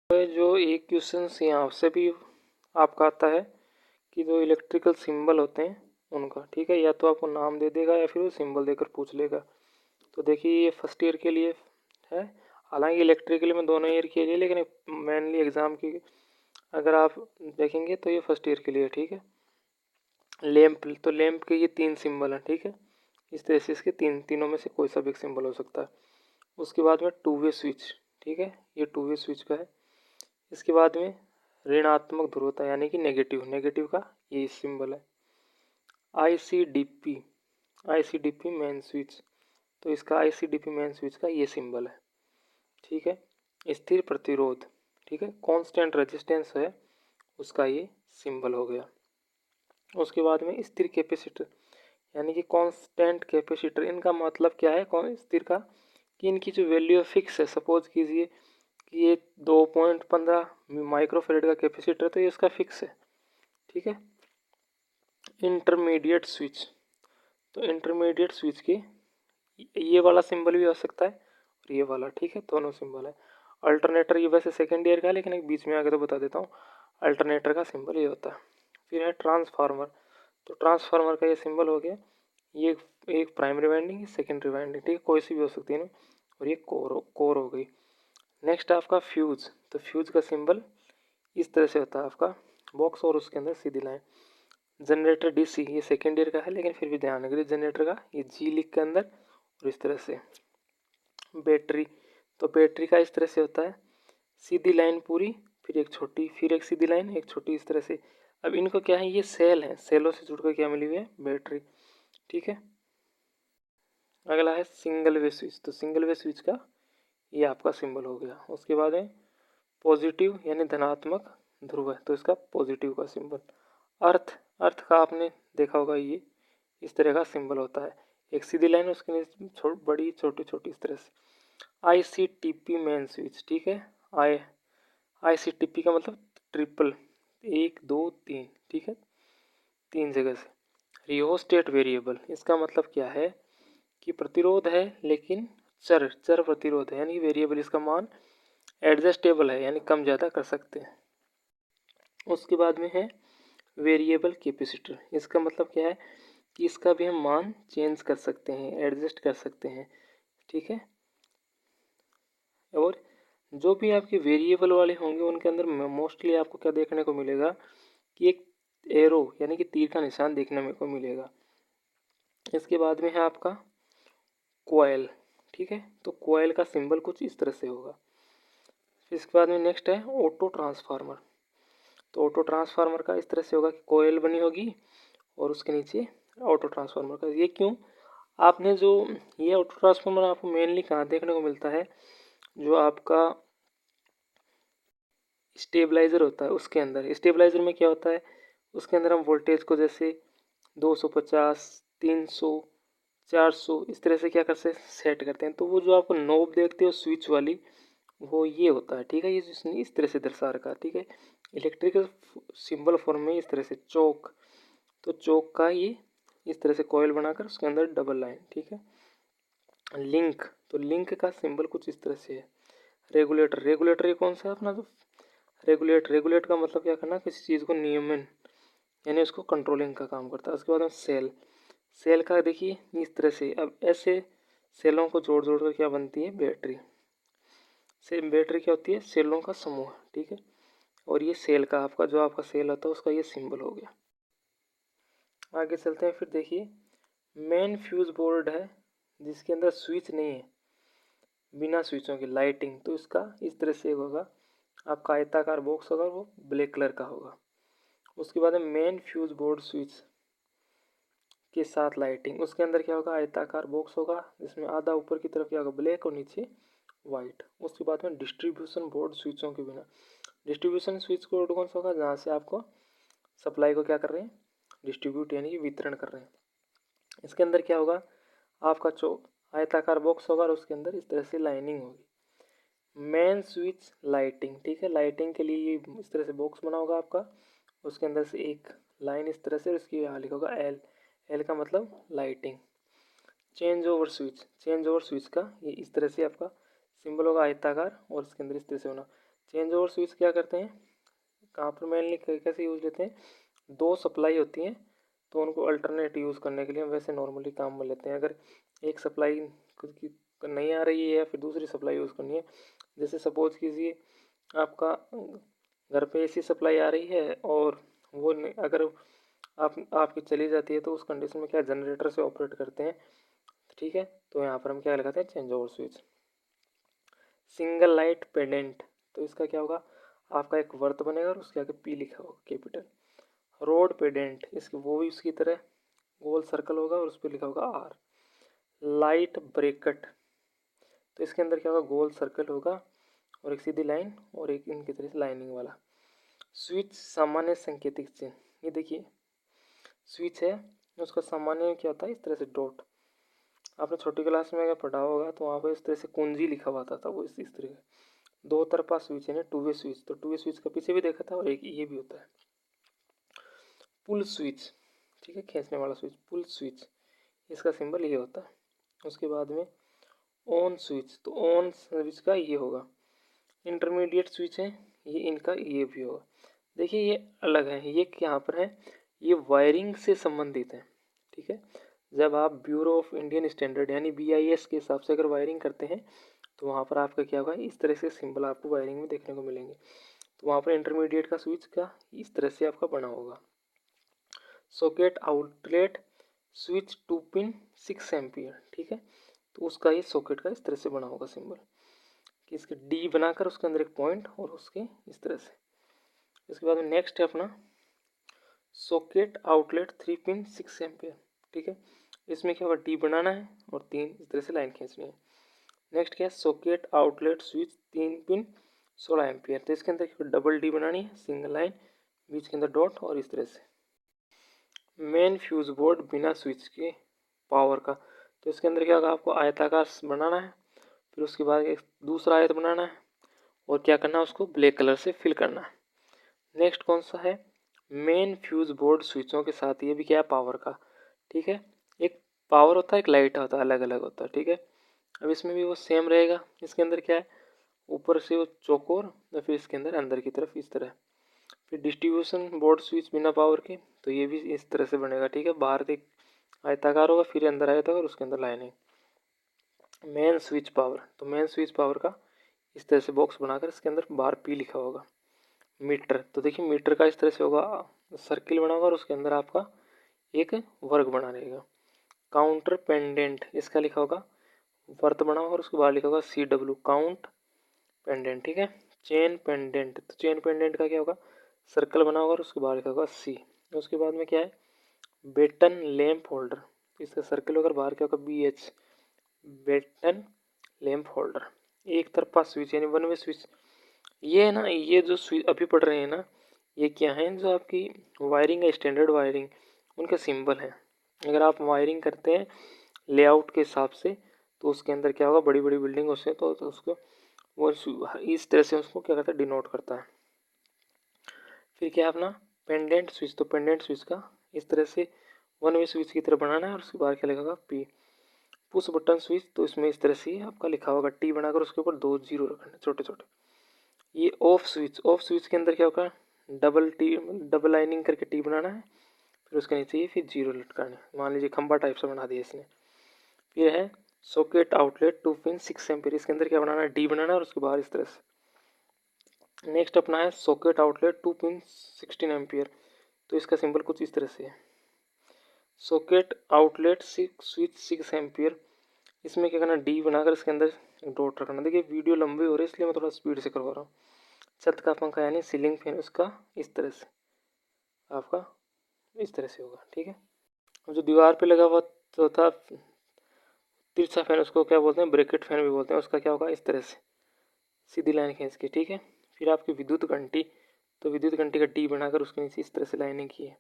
जो एक क्वेश्चन यहाँ से भी आपका आता है कि जो इलेक्ट्रिकल सिंबल होते हैं उनका, ठीक है, या तो आपको नाम दे देगा या फिर वो सिंबल देकर पूछ लेगा। तो देखिए ये फर्स्ट ईयर के लिए है, हालांकि इलेक्ट्रिकल में दोनों ईयर के लिए, लेकिन मेनली एग्ज़ाम की अगर आप देखेंगे तो ये फर्स्ट ईयर के लिए, ठीक है। लैंप, तो लैंप के ये 3 सिंबल हैं, ठीक है। इस तरह से इसके तीनों में से कोई सा भी एक सिंबल हो सकता है। उसके बाद में टू वे स्विच, ठीक है, ये टू वे स्विच का है। इसके बाद में ऋणात्मक ध्रुवता यानी कि नेगेटिव का ये सिंबल है। आईसीडीपी मेन स्विच, तो इसका आईसीडीपी मेन स्विच का ये सिंबल है, ठीक है। स्थिर प्रतिरोध, ठीक है, कांस्टेंट रेजिस्टेंस है, उसका ये सिंबल हो गया। उसके बाद में स्थिर कैपेसिटर यानी कि कांस्टेंट कैपेसिटर, इनका मतलब क्या है स्थिर का, कि इनकी जो वैल्यू फिक्स है। सपोज कीजिए कि ये 2.15 माइक्रोफेरेड का कैपेसिटर, तो ये उसका फिक्स है, ठीक है। इंटरमीडिएट स्विच, तो इंटरमीडिएट स्विच की ये वाला सिंबल भी हो सकता है और ये वाला, ठीक है, दोनों सिंबल है। अल्टरनेटर ये वैसे सेकेंड ईयर का है, लेकिन एक बीच में आके तो बता देता हूँ, अल्टरनेटर का सिंबल ये होता है। फिर है ट्रांसफार्मर, तो ट्रांसफार्मर का ये सिंबल हो गया, ये एक प्राइमरी वाइंडिंग, सेकेंडरी वाइंडिंग, ठीक है, कोई सी भी हो सकती है ना, और ये कोर हो गई। नेक्स्ट आपका फ्यूज, तो फ्यूज का सिंबल इस तरह से होता है आपका बॉक्स और उसके अंदर सीधी लाइन। जनरेटर डीसी, ये सेकेंड ईयर का है, लेकिन फिर भी ध्यान रखिए जनरेटर का ये जी लिख के अंदर और इस तरह से। बैटरी, तो बैटरी का इस तरह से होता है, सीधी लाइन पूरी, फिर एक छोटी, फिर एक सीधी लाइन, एक छोटी, इस तरह से। अब इनको क्या है, ये सेल है, सेलों से जुड़कर क्या मिली हुई है, बैटरी, ठीक है। अगला है सिंगल वे स्विच, तो सिंगल वे स्विच का ये आपका सिंबल हो गया। उसके बाद है पॉजिटिव यानी धनात्मक ध्रुव है, तो इसका पॉजिटिव का सिंबल। अर्थ का आपने देखा होगा, ये इस तरह का सिंबल होता है, एक सीधी लाइन, उसके नीचे बड़ी छोटी छोटी इस तरह से। आईसीटीपी मेन स्विच, ठीक है, आईसीटीपी का मतलब ट्रिपल, 1 2 3, ठीक है, 3 जगह से। रियोस्टेट वेरिएबल, इसका मतलब क्या है कि प्रतिरोध है लेकिन चर प्रतिरोध है, यानी वेरिएबल, इसका मान एडजस्टेबल है, यानी कम ज़्यादा कर सकते हैं। उसके बाद में है वेरिएबल कैपेसिटर, इसका मतलब क्या है कि इसका भी हम मान चेंज कर सकते हैं, एडजस्ट कर सकते हैं, ठीक है। और जो भी आपके वेरिएबल वाले होंगे उनके अंदर मोस्टली आपको क्या देखने को मिलेगा कि एक एरो यानी कि तीर का निशान देखने को मिलेगा। इसके बाद में है आपका कोयल, ठीक है, तो कोयल का सिंबल कुछ इस तरह से होगा। फिर इसके बाद में नेक्स्ट है ऑटो ट्रांसफार्मर, तो ऑटो ट्रांसफार्मर का इस तरह से होगा कि कोयल बनी होगी और उसके नीचे ऑटो ट्रांसफार्मर का। ये क्यों, आपने जो ये ऑटो ट्रांसफार्मर आपको मेनली कहाँ देखने को मिलता है, जो आपका स्टेबलाइजर होता है उसके अंदर। स्टेबलाइजर में क्या होता है, उसके अंदर हम वोल्टेज को जैसे 250 300 400 इस तरह से क्या करते हैं, सेट करते हैं। तो वो जो आपको नोब देखते हो स्विच वाली, वो ये होता है, ठीक है, ये जिसने इस तरह से दर्शा रखा है, ठीक है, इलेक्ट्रिकल सिंबल फॉर्म में इस तरह से। चौक, तो चौक का ये इस तरह से कॉइल बनाकर उसके अंदर डबल लाइन, ठीक है। लिंक, तो लिंक का सिंबल कुछ इस तरह से है। रेगुलेटर ये कौन सा है अपना, जो रेगुलेट का मतलब क्या करना, किसी चीज़ को नियमन यानी उसको कंट्रोलिंग का काम करता है। उसके बाद में सेल का देखिए इस तरह से। अब ऐसे सेलों को जोड़ जोड़ कर क्या बनती है, बैटरी। बैटरी क्या होती है, सेलों का समूह, ठीक है। और ये सेल का आपका जो आपका सेल होता है उसका ये सिंबल हो गया। आगे चलते हैं, फिर देखिए मेन फ्यूज बोर्ड है जिसके अंदर स्विच नहीं है, बिना स्विचों की लाइटिंग, तो इसका इस तरह से होगा, आपका आयताकार बॉक्स होगा, वो ब्लैक कलर का होगा। उसके बाद में मेन फ्यूज बोर्ड स्विच के साथ लाइटिंग, उसके अंदर क्या होगा, आयताकार बॉक्स होगा जिसमें आधा ऊपर की तरफ क्या होगा, ब्लैक और नीचे वाइट। उसके बाद में डिस्ट्रीब्यूशन बोर्ड स्विचों के बिना, डिस्ट्रीब्यूशन स्विच बोर्ड कौन सा होगा, जहाँ से आपको सप्लाई को क्या कर रहे हैं, डिस्ट्रीब्यूट यानी कि वितरण कर रहे हैं। इसके अंदर क्या होगा, आपका आयताकार बॉक्स होगा और उसके अंदर इस तरह से लाइनिंग होगी। मेन स्विच लाइटिंग, ठीक है, लाइटिंग के लिए ये इस तरह से बॉक्स बना होगा आपका, उसके अंदर से एक लाइन इस तरह से, और इसकी यहाँ लिखा होगा एल का मतलब लाइटिंग। चेंज ओवर स्विच का ये इस तरह से आपका सिंबल होगा, आयताकार, और इसके अंदर इस तरह से होना। चेंज ओवर स्विच क्या करते हैं, कहाँ पर मेनली कैसे यूज़ लेते हैं, दो सप्लाई होती हैं तो उनको अल्टरनेट यूज़ करने के लिए हम वैसे नॉर्मली काम में लेते हैं। अगर एक सप्लाई खुद की नहीं आ रही है या फिर दूसरी सप्लाई यूज़ करनी है, जैसे सपोज कीजिए आपका घर पे एसी सप्लाई आ रही है और वो अगर आपकी चली जाती है तो उस कंडीशन में क्या जनरेटर से ऑपरेट करते हैं, ठीक है। तो यहाँ पर हम क्या लगाते हैं, change over switch. Single light pendant, तो इसका क्या होगा, आपका एक वर्त बनेगा और उसके आगे पी लिखा होगा कैपिटल। रोड पेडेंट, इसकी वो भी उसकी तरह गोल सर्कल होगा और उस पर लिखा होगा आर। लाइट ब्रेकट, तो इसके अंदर क्या होगा, गोल सर्कल होगा और एक सीधी लाइन और एक इनकी तरह से लाइनिंग वाला। स्विच सामान्य संकेतिक चिन्ह, ये देखिए स्विच है, उसका सामान्य क्या होता है, इस तरह से डॉट। आपने छोटी क्लास में अगर पढ़ा होगा तो वहाँ पर इस तरह से कुंजी लिखा हुआ था वो इस तरह का दो तरफा स्विच है ना, टू वे स्विच। तो टू वे स्विच का पीछे भी देखा था और एक ये भी होता है। पुल स्विच, ठीक है, खींचने वाला स्विच, पुल स्विच, इसका सिंबल ये होता है। उसके बाद में ऑन स्विच, तो ऑन स्विच का ये होगा। इंटरमीडिएट स्विच है ये, इनका ये भी होगा। देखिए ये अलग है, ये यहाँ पर है, ये वायरिंग से संबंधित है, ठीक है। जब आप ब्यूरो ऑफ इंडियन स्टैंडर्ड यानी BIS के हिसाब से अगर वायरिंग करते हैं तो वहाँ पर आपका क्या होगा, इस तरह से सिंबल आपको वायरिंग में देखने को मिलेंगे। तो वहाँ पर इंटरमीडिएट का स्विच का इस तरह से आपका बना होगा। Socket outlet switch 2 pin 6 ampere, ठीक है। तो उसका ये सॉकेट का इस तरह से बना होगा सिंबल कि इसके डी बनाकर उसके अंदर एक पॉइंट और उसके इस तरह से। इसके बाद में नेक्स्ट है अपना सॉकेट आउटलेट 3 पिन 6 एम्पियर, ठीक है। इसमें क्या होगा, डी बनाना है और 3 इस तरह से लाइन खींचनी है। नेक्स्ट क्या है, socket outlet switch 3 pin 16 ampere, तो इसके अंदर डबल डी बनानी है, सिंगल लाइन, बीच के अंदर डॉट और इस तरह से। मेन फ्यूज बोर्ड बिना स्विच के पावर का, तो इसके अंदर क्या होगा, आपको आयताकार बनाना है, फिर उसके बाद एक दूसरा आयत बनाना है और क्या करना है, उसको ब्लैक कलर से फिल करना है। नेक्स्ट कौन सा है, मेन फ्यूज बोर्ड स्विचों के साथ, ये भी क्या है, पावर का, ठीक है। एक पावर होता है, एक लाइट होता है, अलग अलग होता है, ठीक है। अब इसमें भी वो सेम रहेगा। इसके अंदर क्या है, ऊपर से वो चौकोर और फिर इसके अंदर अंदर की तरफ इस तरह। फिर डिस्ट्रीब्यूशन बोर्ड स्विच बिना पावर के, तो ये भी इस तरह से बनेगा, ठीक है। बाहर एक आयताकार होगा, फिर अंदर आयताकार, उसके अंदर लाइनिंग। मेन स्विच पावर, तो मेन स्विच पावर का इस तरह से बॉक्स बनाकर इसके अंदर बार पी लिखा होगा। मीटर, तो देखिए मीटर का इस तरह से होगा, सर्किल बना होगा और उसके अंदर आपका एक वर्ग बना रहेगा। काउंटर पेंडेंट, इसका लिखा होगा वर्त बना होगा और उसके बाद लिखा होगा CW, काउंट पेंडेंट, ठीक है। चेन पेंडेंट, तो चेन पेंडेंट का क्या होगा, सर्कल बना होगा और उसके बाद लिखा होगा C। उसके बाद में क्या है, बेटन लैंप होल्डर, इसका सर्कल होकर बाहर क्या होगा, BH, बेटन लैंप होल्डर। एक तरफा स्विच यानी वन वे स्विच, ये है ना, ये जो स्विच अभी पढ़ रहे हैं ना, ये क्या है, जो आपकी वायरिंग है, स्टैंडर्ड वायरिंग, उनके सिंबल हैं। अगर आप वायरिंग करते हैं लेआउट के हिसाब से तो उसके अंदर क्या होगा, बड़ी बड़ी बिल्डिंग उससे तो उसको वो इस तरह से उसको क्या करता है, डिनोट करता है। फिर क्या है अपना पेंडेंट स्विच, तो पेंडेंट स्विच का इस तरह से वन वे स्विच की तरह बनाना है और उसके बाद क्या लिखा होगा P। पुश बटन स्विच, तो इसमें इस तरह से आपका लिखा होगा T बनाकर उसके ऊपर 2 जीरो रखने छोटे छोटे। ये ऑफ स्विच, ऑफ स्विच के अंदर क्या होगा, डबल लाइनिंग करके T बनाना है, फिर उसके नीचे ये फिर जीरो लटकाने, मान लीजिए खंबा टाइप से बना दिया इसने। फिर है सॉकेट आउटलेट 2 पिन 6 एम्पियर, इसके अंदर क्या बनाना है, डी बनाना है और उसके बाहर इस तरह से। नेक्स्ट अपना है सॉकेट आउटलेट 2 पिन 16 एम्पियर, तो इसका सिंबल कुछ इस तरह से है। सॉकेट आउटलेट स्विच 6 एम्पियर, इसमें क्या करना, डी बनाकर इसके अंदर डॉट रखना। देखिए वीडियो लंबी हो रही है इसलिए मैं थोड़ा स्पीड से करवा रहा हूँ। छत का पंखा यानी सीलिंग फैन, उसका इस तरह से आपका इस तरह से होगा, ठीक है। अब जो दीवार पे लगा हुआ तो था तिरछा फैन, उसको क्या बोलते हैं, ब्रैकेट फैन भी बोलते हैं, उसका क्या होगा, इस तरह से सीधी लाइन खींच के, ठीक है। फिर आपकी विद्युत घंटी, तो विद्युत घंटी का डी बनाकर उसके नीचे इस तरह से लाइनिंग की है।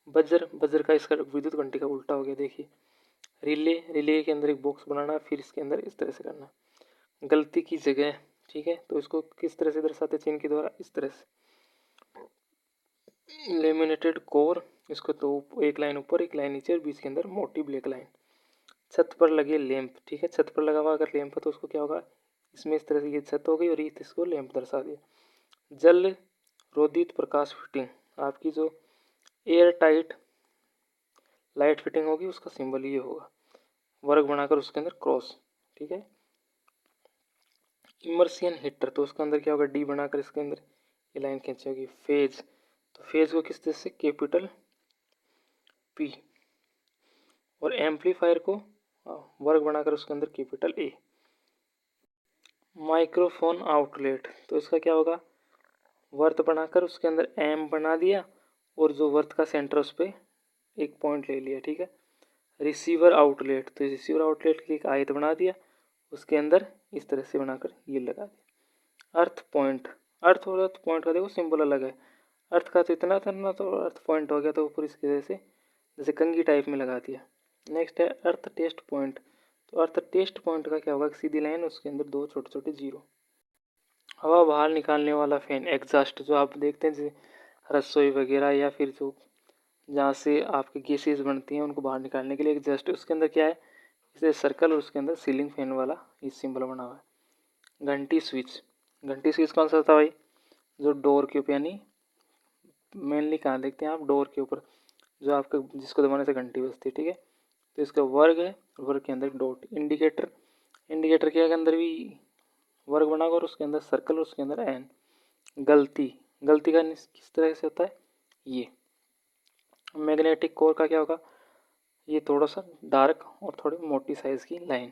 बजर, बजर का इसका विद्युत घंटी का उल्टा हो गया, देखिए। रिले, रिले के अंदर एक बॉक्स बनाना, फिर इसके अंदर इस तरह से करना। गलती की जगह, ठीक है, तो इसको किस तरह से दर्शाते, चिन्ह के द्वारा इस तरह से। लेमिनेटेड कोर, इसको तो एक लाइन ऊपर एक लाइन नीचे और बीच के अंदर मोटी ब्लैक लाइन। छत पर लगे लैंप, ठीक है, छत पर लगा हुआ अगर लैंप है तो उसको क्या होगा, इसमें इस तरह से ये छत हो गई और ये इसको लैंप दर्शा दिया। जल रोधित प्रकाश फिटिंग, आपकी जो एयर टाइट लाइट फिटिंग होगी उसका सिंबल ये होगा, वर्ग बनाकर उसके अंदर क्रॉस। ठीक है। इमर्सियन हीटर, तो उसके अंदर क्या होगा, डी बनाकर इसके अंदर ये लाइन खींची होगी। फेज, तो फेज को किस तरह से, कैपिटल पी, और एम्पलीफायर को वर्ग बनाकर उसके अंदर कैपिटल ए। माइक्रोफोन आउटलेट, तो इसका क्या होगा, वर्त बनाकर उसके अंदर एम बना दिया और जो वर्त का सेंटर उस पर एक पॉइंट ले लिया। ठीक है। रिसीवर आउटलेट, तो रिसीवर आउटलेट की एक आयत बना दिया, उसके अंदर इस तरह से बनाकर ये लगा दिया। अर्थ पॉइंट, अर्थ और अर्थ पॉइंट का देखो सिंबल अलग है, अर्थ का तो इतना था तो अर्थ पॉइंट हो गया, तो ऊपर इसकी वजह से जैसे कंघी टाइप में लगा दिया। नेक्स्ट है अर्थ टेस्ट पॉइंट, तो अर्थ टेस्ट पॉइंट का क्या होगा, सीधी लाइन, उसके अंदर दो छोटे छोटे जीरो। हवा बाहर निकालने वाला फैन, एग्जॉस्ट, जो आप देखते हैं जैसे रसोई वगैरह या फिर जो जहाँ से आपकी गैसेज बनती हैं उनको बाहर निकालने के लिए एग्जॉस्ट, उसके अंदर क्या है, इसे सर्कल और उसके अंदर सीलिंग फैन वाला ये सिंबल बना हुआ है। घंटी स्विच, घंटी स्विच कौन सा था भाई, जो डोर के ऊपर, यानी मेनली कहाँ देखते हैं आप, डोर के ऊपर, जो आपका जिसको दबाने से घंटी बजती है। ठीक है। तो इसका वर्ग है, वर्ग के अंदर डॉट। इंडिकेटर, इंडिकेटर के अंदर भी वर्ग बनाकर और उसके अंदर सर्कल और उसके अंदर एन। गलती, गलती का किस तरह से होता है ये। मैग्नेटिक कोर का क्या होगा, ये थोड़ा सा डार्क और थोड़ी मोटी साइज की लाइन।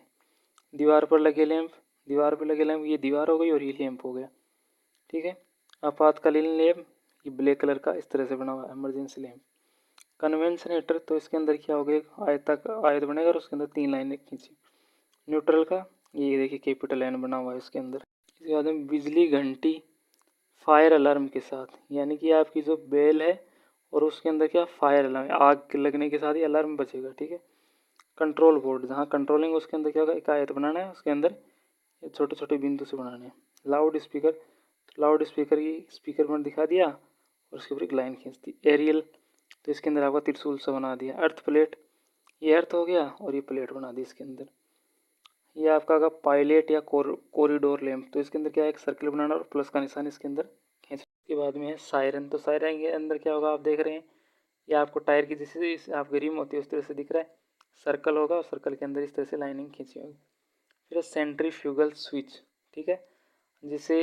दीवार पर लगे लैंप, दीवार पर लगे लैंप, ये दीवार हो गई और ये लैंप हो गया। ठीक है। आपातकालीन लैंप, ये ब्लैक कलर का इस तरह से बना हुआ है, इमरजेंसी लैंप। कन्वेंशन हीटर, तो इसके अंदर क्या हो गया, आयत बनेगा और उसके अंदर तीन लाइनें खींची। न्यूट्रल का ये देखिए कैपिटल एन बना हुआ है इसके अंदर। इसके बाद में बिजली घंटी फायर अलार्म के साथ, यानी कि आपकी जो बेल है और उसके अंदर क्या फायर अलार्म, आग लगने के साथ ही अलार्म बचेगा। ठीक है। कंट्रोल बोर्ड, जहाँ कंट्रोलिंग, उसके अंदर क्या होगा, एक आयत बनाना है, उसके अंदर छोटे छोटे बिंदु से बनाने हैं। लाउड स्पीकर, तो लाउड स्पीकर की स्पीकर पर दिखा दिया और उसके ऊपर एक लाइन खींच दी। एरियल, तो इसके अंदर आपका त्रिशूल सा बना दिया। अर्थ प्लेट, ये अर्थ हो गया और ये प्लेट बना दी इसके अंदर। ये आपका आगा पायलट या कॉरिडोर लैंप, तो इसके अंदर क्या है, एक सर्कल बनाना और प्लस का निशान इसके अंदर खींच। के बाद में है सायरन, तो सायरन के अंदर क्या होगा, आप देख रहे हैं ये आपको टायर की जैसे आपकी रिम होती है उस तरह से दिख रहा है, सर्कल होगा और सर्कल के अंदर इस तरह से लाइनिंग खींची होगी। फिर सेंट्रीफ्यूगल स्विच, ठीक है, जिसे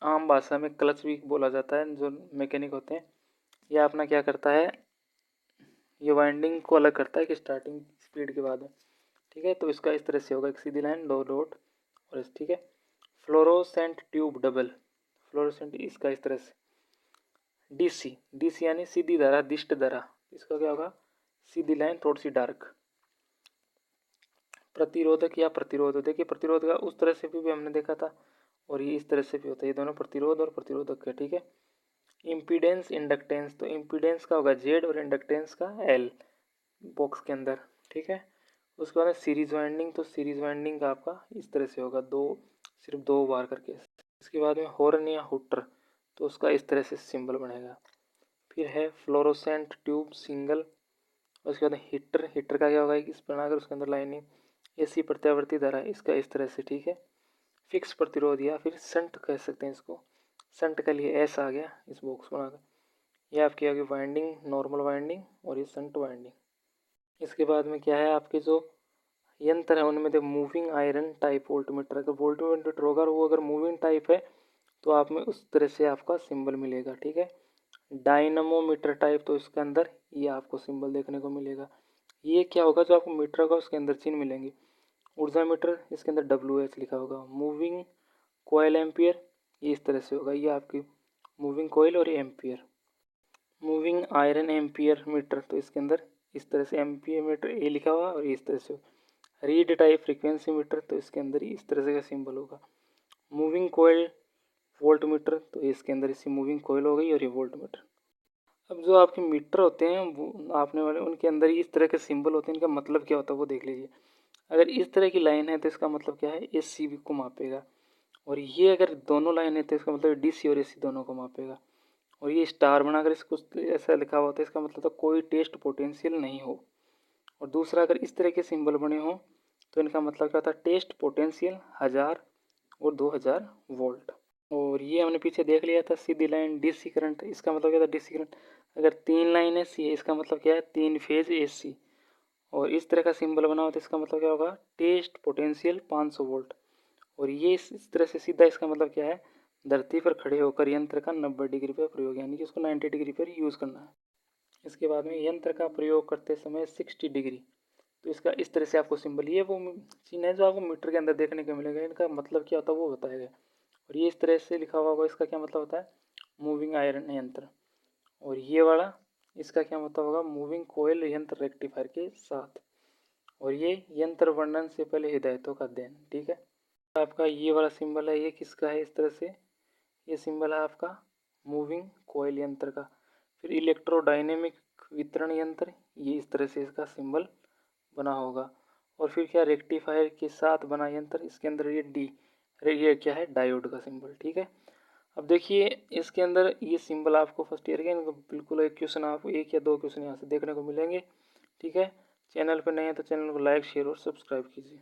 आम भाषा में क्लच भी बोला जाता है। जो मैकेनिक होते हैं, ये अपना क्या करता है, ये वाइंडिंग को अलग करता है कि स्टार्टिंग स्पीड के बाद है। ठीक है। तो इसका इस तरह से होगा, एक सीधी लाइन, दो डॉट और इस। ठीक है। फ्लोरोसेंट ट्यूब डबल, फ्लोरोसेंट इसका इस तरह से। डीसी, डीसी यानी सीधी धारा, दिष्ट धारा, इसका क्या होगा, सीधी लाइन थोड़ी सी डार्क। प्रतिरोधक या प्रतिरोध, देखिए प्रतिरोध का उस तरह से भी हमने देखा था और ये इस तरह से भी होता है, ये दोनों प्रतिरोध और प्रतिरोधक है। ठीक है। इम्पीडेंस इंडक्टेंस, तो इम्पीडेंस का होगा जेड और इंडक्टेंस का एल बॉक्स के अंदर। ठीक है। उसके बाद सीरीज वाइंडिंग, तो सीरीज वाइंडिंग का आपका इस तरह से होगा, दो, सिर्फ दो बार करके। इसके बाद में हॉर्न या हुटर, तो उसका इस तरह से सिंबल बनेगा। फिर है फ्लोरोसेंट ट्यूब सिंगल। उसके बाद हीटर, हीटर का क्या होगा, इस बनाकर उसके अंदर लाइनिंग। एसी प्रत्यावर्ती धारा, इसका इस तरह से। ठीक है। फिक्स प्रतिरोध या फिर संट कह सकते हैं इसको, संट के लिए एस आ गया इस बॉक्स बनाकर। ये आपकी आ गई वाइंडिंग, नॉर्मल वाइंडिंग और ये संट वाइंडिंग। इसके बाद में क्या है, आपके जो यंत्र है उनमें तो मूविंग आयरन टाइप वोल्टमीटर, अगर वोल्टमीटर होगा वो अगर मूविंग टाइप है तो आप में उस तरह से आपका सिंबल मिलेगा। ठीक है। डायनमोमीटर टाइप, तो इसके अंदर ये आपको सिंबल देखने को मिलेगा। ये क्या होगा, जो आपको मीटर होगा उसके अंदर चिन्ह मिलेंगे। ऊर्जा मीटर, इसके अंदर WH लिखा होगा। मूविंग कोयल एम्पियर, ये इस तरह से होगा, ये आपकी मूविंग कोयल और ये ampere. Moving iron ampere meter, तो इसके अंदर इस तरह से एम्पियर मीटर ए लिखा हुआ और इस तरह से। रीड टाइप फ्रीक्वेंसी मीटर, तो इसके अंदर इस तरह से का सिंबल होगा। मूविंग कोयल वोल्ट मीटर, तो इसके अंदर इसी मूविंग कोयल हो गई और ये वोल्ट मीटर। अब जो आपके मीटर होते हैं वो आपने वाले, उनके अंदर ही इस तरह के सिंबल होते हैं, इनका मतलब क्या होता है वो देख लीजिए। अगर इस तरह की लाइन है तो इसका मतलब क्या है, AC को मापेगा। और ये अगर दोनों लाइन है तो इसका मतलब DC और AC दोनों को मापेगा। और ये स्टार बनाकर इसको ऐसा लिखा हुआ होता है, इसका मतलब तो कोई टेस्ट पोटेंशियल नहीं हो। और दूसरा, अगर इस तरह के सिंबल बने हों तो इनका मतलब क्या था, टेस्ट पोटेंशियल 1000 और 2000 वोल्ट। और ये हमने पीछे देख लिया था सीधी लाइन डीसी करंट, इसका मतलब क्या था डीसी करंट। अगर 3 लाइन एसी है इसका मतलब क्या है 3 फेज एसी। और इस तरह का सिंबल बना हो तो इसका मतलब क्या होगा टेस्ट पोटेंशियल 500 वोल्ट। और ये इस तरह से सीधा, इसका मतलब क्या है धरती पर खड़े होकर यंत्र का 90 डिग्री पर प्रयोग, यानी कि उसको 90 डिग्री पर यूज़ करना है। इसके बाद में यंत्र का प्रयोग करते समय 60 डिग्री। तो इसका इस तरह से आपको सिंबल, ये वो चिन्ह है जो आपको मीटर के अंदर देखने को मिलेगा, इनका मतलब क्या होता है वो बताएगा। और ये इस तरह से लिखा हुआ होगा, इसका क्या मतलब होता है मूविंग आयरन यंत्र। और ये वाला इसका क्या मतलब होगा मूविंग कोयल यंत्र रेक्टिफायर के साथ। और ये यंत्र वर्णन से पहले हिदायतों का अध्ययन, ठीक है। आपका ये वाला सिंबल है, ये किसका है इस तरह से, ये सिंबल है आपका मूविंग कोयल यंत्र का। फिर इलेक्ट्रोडायनेमिक वितरण यंत्र, ये इस तरह से इसका सिंबल बना होगा। और फिर क्या रेक्टिफायर के साथ बना यंत्र, इसके अंदर ये डी, ये क्या है डायोड का सिंबल, ठीक है। अब देखिए इसके अंदर ये सिंबल आपको फर्स्ट ईयर के बिल्कुल एक क्वेश्चन, आपको 1 या 2 क्वेश्चन यहाँ से देखने को मिलेंगे, ठीक है। चैनल पर नए हैं तो चैनल को लाइक शेयर और सब्सक्राइब कीजिए।